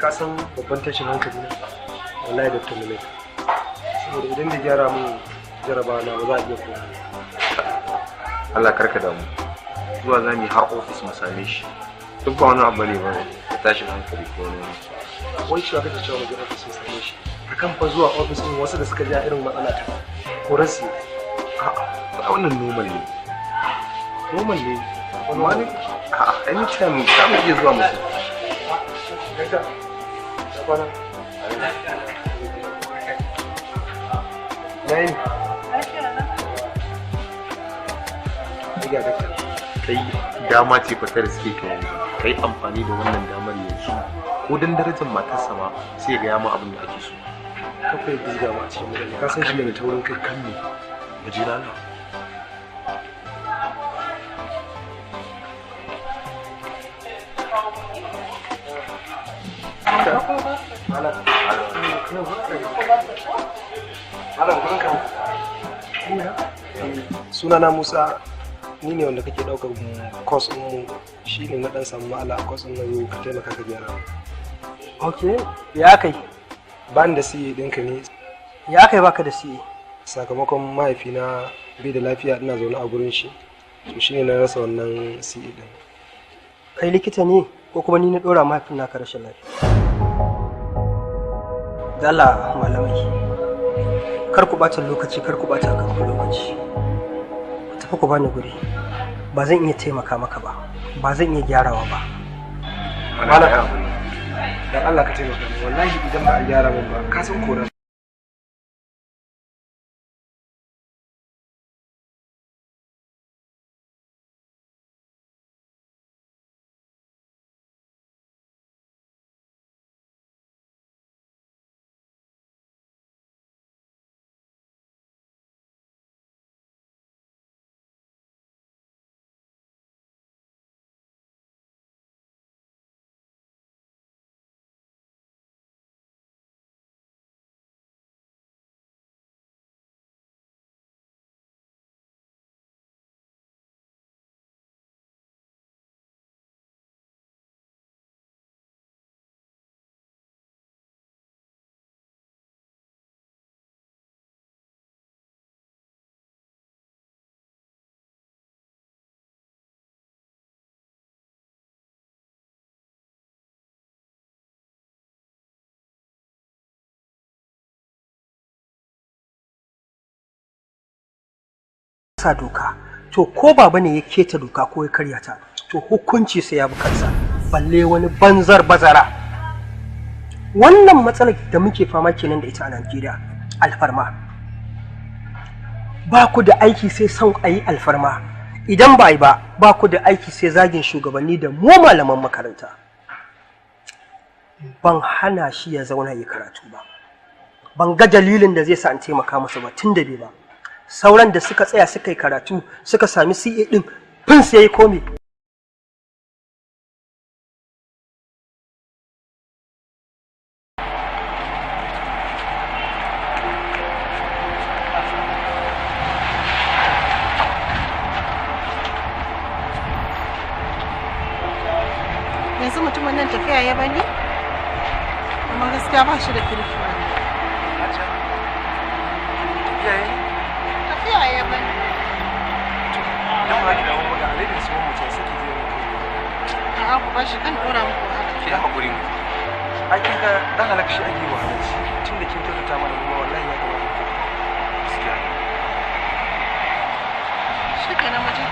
ka san babban tashin hankali ne wallahi Dr. Malik saboda idan da gyara mun jarabawa na ba za a iya koya Allah karka damu zuwa za mu har ofis mu same shi duk ba wani abu ne ba tashin hankali ko wani wai shi kake cewa mu je ofis mu same shi akan fa zuwa ofis din wasu da suka ji irin matsala ta ko rasi a'a wannan normal ne wani anytime za mu iya zuwa musu kai dama ce fatar suke kai yanzu kai amfani da wannan damar yanzu ko dan darajar matarsa ma sai ga yama abin da ake so kafai dinga ma ce mu ka san shi ne taurin kai kan ne bajira na sunana Musa ni ne wanda kake daukar course din mu shine na dan samu ma'ala a course din nan ka taimaka ka gyara. Okay, ya kai ban da CA dinka ne. Ya kai baka da CA? Sakamakon mahaifina bai da lafiya ina zaune a gurin shi. To shine na rasa wannan CA din. Kai likita ne ko kuma ni na dora mahaifin naka rashin lafiya? Dala malamai. Kar ku bata lokaci, kar ku bata kanku lokaci. Tafi ku bani guri. Ba zan iya taimaka maka ba. Ba zan iya gyarawa ba. Malam, dan Allah ka taimaka min. Wallahi idan ba a gyara min ba, ka san koran. Sa doka to ko baba ne ya keta doka ko ya karya ta to hukunci sai ya bi kansa balle wani banzar bazara. Wannan matsalar da muke fama kenan da ita a Najeriya, alfarma. Ba ku da aiki sai son a yi alfarma, idan ba yi ba ku da aiki sai zagin shugabanni da mu malaman makaranta. Ban hana shi ya zauna yi karatu ba, ban ga dalilin da zai sa an taimaka masa ba tun da bai ba. Sauran da suka tsaya suka yi karatu suka sami CA din fin su yayi komi. Yanzu mutumin nan tafiya ya bani? Amma gaskiya ba shi da kirki. Tafiya ya bani. Idan ba ki dawo ba da alaidin su mu ce suke je mu. A'a ku ba shi kan dora muku haka. ki hakuri mu Ai kin ga dan halakshi ake wa halarci tunda kin kyautata mana kuma wallahi ya kamata ku. gaskiya Shi kenan mu je.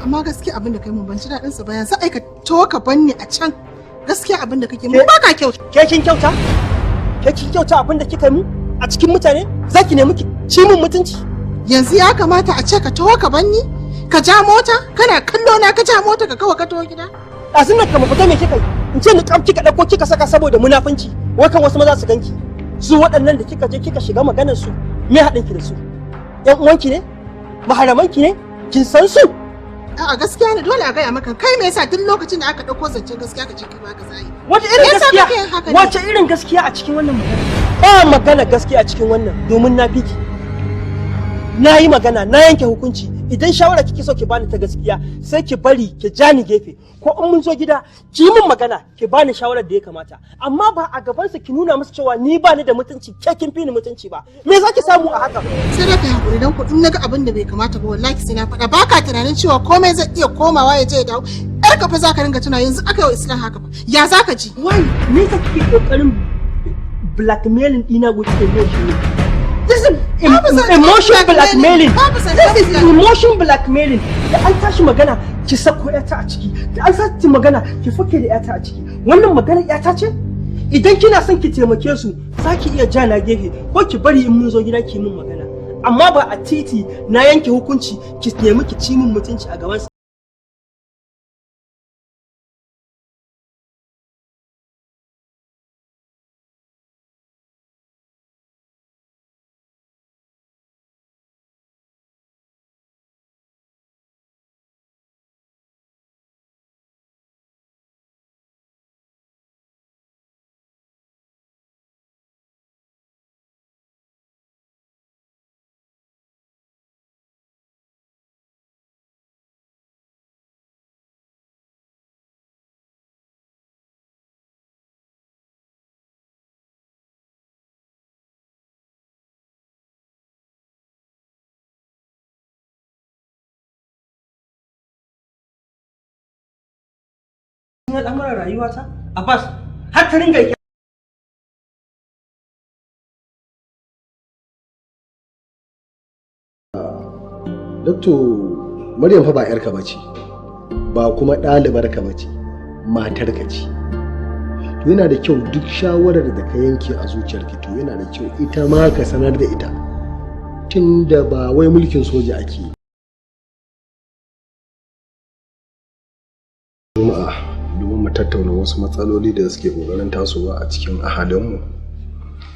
Amma gaskiya abin da kai mun ban ji daɗin sa ba yanzu ai ka to ka banni a can gaskiya abin da kake mun ba ka kyauta. Ke kin kyauta? Ke kin kyauta abin da kika yi mu a cikin mutane? Zaki nemi ki ci mun mutunci? Yanzu ya kamata a ce ka to ka banni ka ja mota kana kallo na ka ja mota ka kawo ka to gida. Ɗazun nan ka fita me kika yi? In ce ni kam kika ɗauko kika saka saboda munafunci wai kan wasu maza su ganki. Su waɗannan da kika je kika shiga maganar su me haɗin ki da su? ƴan uwanki ne? Maharamanki ne? Kin san su? A'a gaskiya ne dole a gaya maka kai me yasa duk lokacin da aka dauko zancen gaskiya ka ce kai ba ka zai. Wace irin gaskiya a cikin wannan magana? ba magana gaskiya a cikin wannan domin na fiki. Na yi magana na yanke hukunci idan shawara kike so ki bani ta gaskiya sai ki bari ki ja ni gefe ko in mun zo gida ki yi min magana ki bani shawarar da ya kamata amma ba a gaban sa ki nuna musu cewa ni ba ni da mutunci ke kin fi ni mutunci ba me zaki samu a haka sai da kai hakuri dan ku in naga abin da bai kamata ba wallahi sai na faɗa baka tunanin cewa komai zai iya komawa ya je ya dawo yar ka fa zaka ringa tuna yanzu aka yi wa Islam haka ba ya zaka ji wai me kake kokarin blackmailing dina gudu ne shi This is emotion blackmailing. This is emotion blackmailing. Da an tashi magana ki sako yata a ciki. Da an tashi magana ki fake da yata a ciki. Wannan maganar yata ce? Idan kina son ki taimake su, za ki iya ja na gefe ko ki bari in mun zo gida ki min magana. Amma ba a titi na yanke hukunci ki nemi ki ci min mutunci a gaban al'amuran rayuwata Abbas har ta ringa Dokto Maryam fa ba yarka bace ba kuma ɗalibar ka bace matar ka ce to yana da kyau duk shawarar da ka yanke a zuciyarki to yana da kyau ita ma ka sanar da ita tunda ba wai mulkin soja ake yi domin mu tattauna wasu matsaloli da suke kokarin tasowa a cikin ahalinmu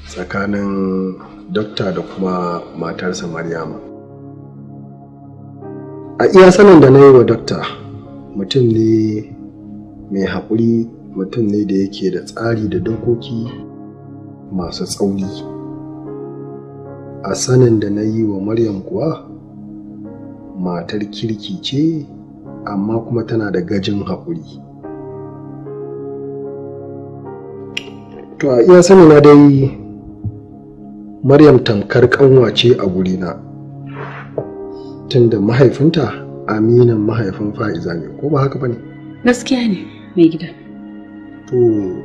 tsakanin dokta da kuma matarsa Maryama. A iya sanin da na yi wa dokta mutum ne mai haƙuri, mutum ne da yake da tsari da dokoki masu tsauri. A sanin da na yi wa Maryam kuwa matar kirki ce amma kuma tana da gajin haƙuri. To a iya sani na dai Maryam tamkar ƙanwa ce a gurina tunda mahaifinta aminin mahaifin Fa'iza ne ko ba haka bane? Gaskiya ne mai gida. To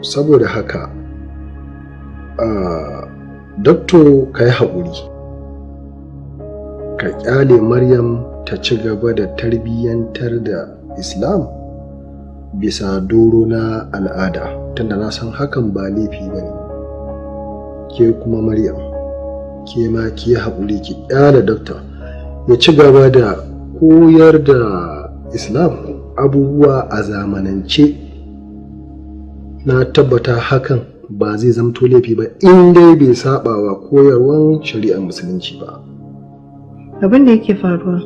saboda haka dokto ka yi haƙuri ka ƙyale Maryam ta ci gaba da tarbiyyantar da Islam bisa doro na al'ada tunda na san hakan ba laifi ba ne. Ke kuma Maryam ke ma ki haƙuri ki ƙyale dokta ya ci gaba da koyar da Islam abubuwa a zamanance. Na tabbata hakan ba zai zamto laifi ba in dai bai saba wa koyarwan shari'ar musulunci ba. abin da yake faruwa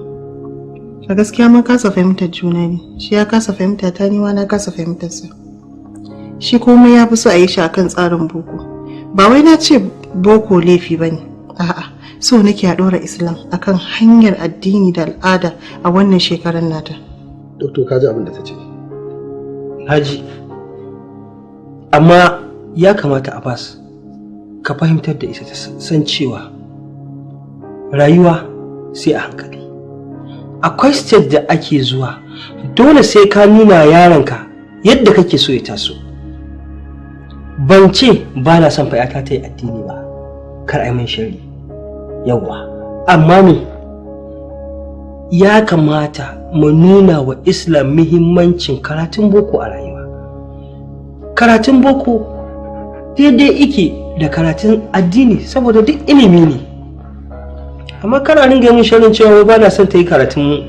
a gaskiya mun kasa fahimtar juna ne shi ya kasa fahimta ta ni ma na kasa fahimtar sa shi komai ya fi so a yi shi akan tsarin boko ba wai na ce boko laifi bane a'a so nake a dora Islam akan hanyar addini da al'ada a wannan shekarar nata. Doktor kaji abin da ta ce. Haji amma ya kamata Abbas ka fahimtar da ita ta san cewa rayuwa sai a hankali. Akwai stage da ake zuwa dole sai ka nuna yaronka yadda kake so ya taso. Ban ce ba na son fa'ata ta yi addini ba kar ai min shari yawa amma me ya kamata mu nuna wa Islam muhimmancin karatun boko a rayuwa. Karatun boko daidai ike da karatun addini saboda duk ilimi ne. Amma kana ringa yin shirin cewa ba na son ta yi karatun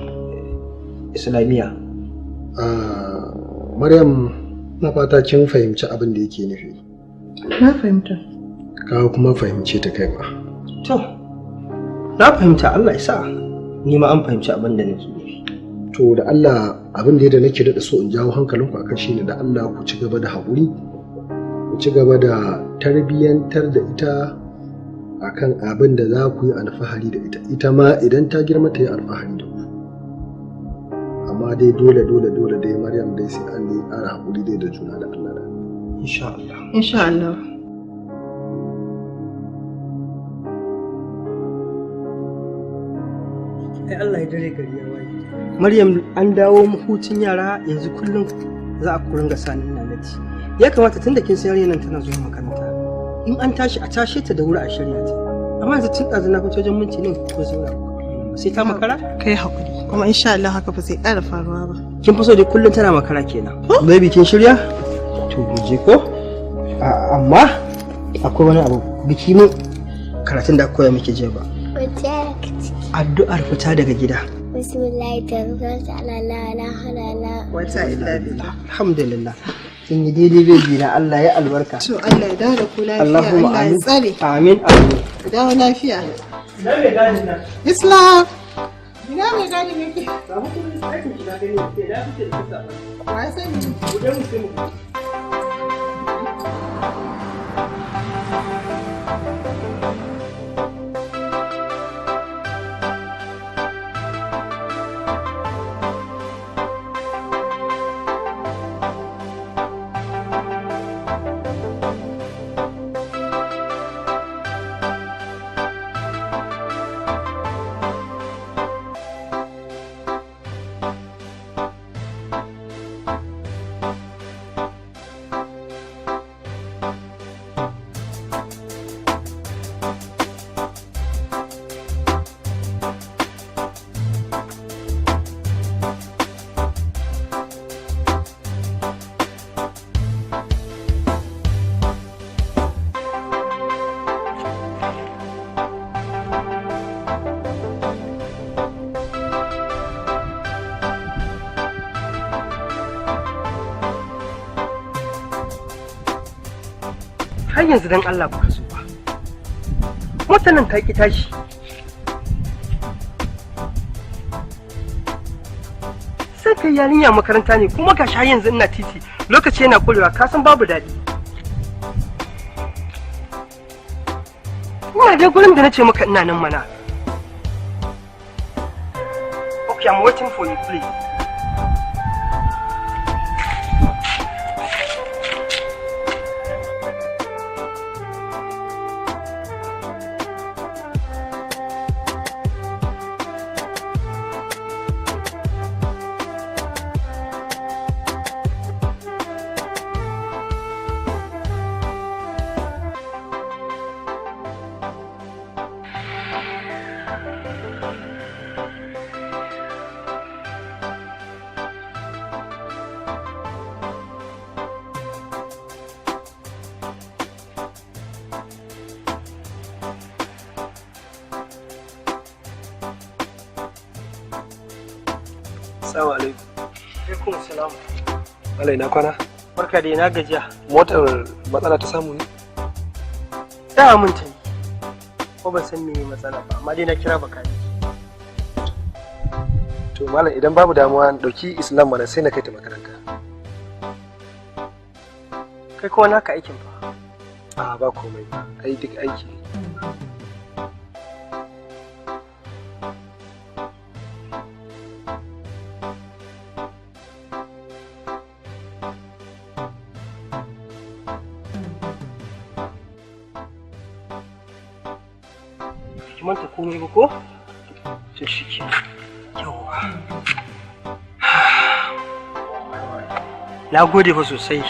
Islamiyya. Maryam na fata kin fahimci abin da yake nufi. Na fahimta. Ka kuma fahimce ta kai ma. To, na fahimta Allah ya sa ni ma an fahimci abin da nake nufi. To da Allah abin da nake daɗa so in jawo hankalinku akan shine da Allah ku ci gaba da haƙuri ku ci gaba da tarbiyyantar da ita akan abin da za ku yi alfahari da ita, ita ma idan ta girma ta yi alfahari da ku. Amma dai dole dai Maryam dai sai an yi ƙara haƙuri dai da juna da Allah da. Insha Allah. Insha Allah. Ai Allah ya dare gari ya waye. Maryam an dawo hutun yara yanzu kullum za a kuringa sani ina latti. Ya kamata tunda kin san yarinyar nan tana zuwa makaranta. In an tashi a tashe ta da wuri a shirya ta. Amma yanzu tun ɗazu na fito wajen minti ne ko zuwa. Sai ta makara? Kai hakuri. Kuma insha Allah haka ba zai ƙara faruwa ba. Kin fi so dai kullum tana makara kenan. Baby kin shirya? To je ko? Amma akwai wani abu biki mu karatun da koya miki jiya ba. Addu'ar fita daga gida. Bismillah ta'ala la halala. Wata illa billah. Alhamdulillah. Kin yi daidai baby na Allah ya albarka. To Allah ya dawo da ku lafiya. Allahumma Allah ya tsare. Amin amin. Ku dawo lafiya. Ina mai gadin nan? Islam. Ina mai gadin yake? Ba mutum ne sai ki da gani sai da fice da kusa. Wa sani? Gudan mutum. Har yanzu dan Allah baka so ba. Motar nan ta ki tashi. Sai kai yarinya makaranta ne kuma ga har yanzu ina titi lokaci yana kurewa ka san babu daɗi. Ina dai gurin da nace maka ina nan mana. Okay, I'm waiting for you, please. Assalamu alaikum. Alaikum salam. Malai na kwana? Barka da na gajiya. Motar matsala ta samu ne? Da mun ta yi. Ko ban san me matsala ba, amma dai na kira baka yi. To malam idan babu damuwa dauki Islam mana sai na kai ta makaranta. Kai ko naka aikin fa? A ba komai. Ai duk aiki ne. Manta komai ba ko? To shi ke. Yawwa. Na gode fa sosai.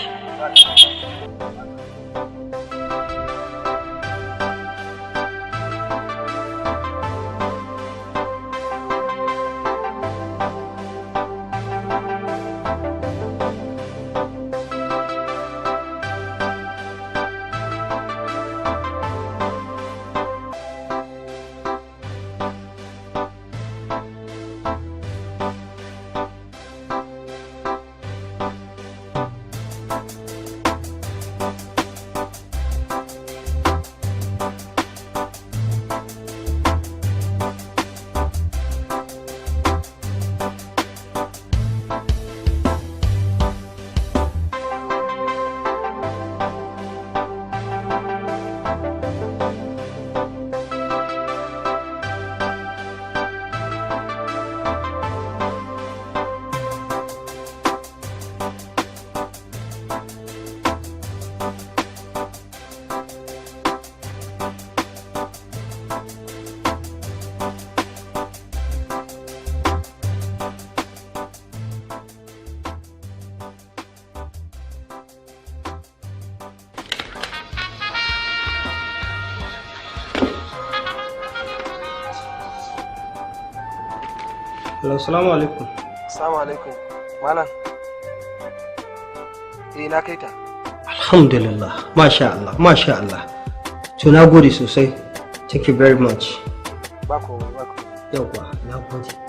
Hello, assalamu alaikum. Assalamu alaikum. Malam. Na kai ta. Alhamdulillah, masha Allah, masha Allah. To na gode sosai. Thank you very much. Ba komai. Yawwa, na gode.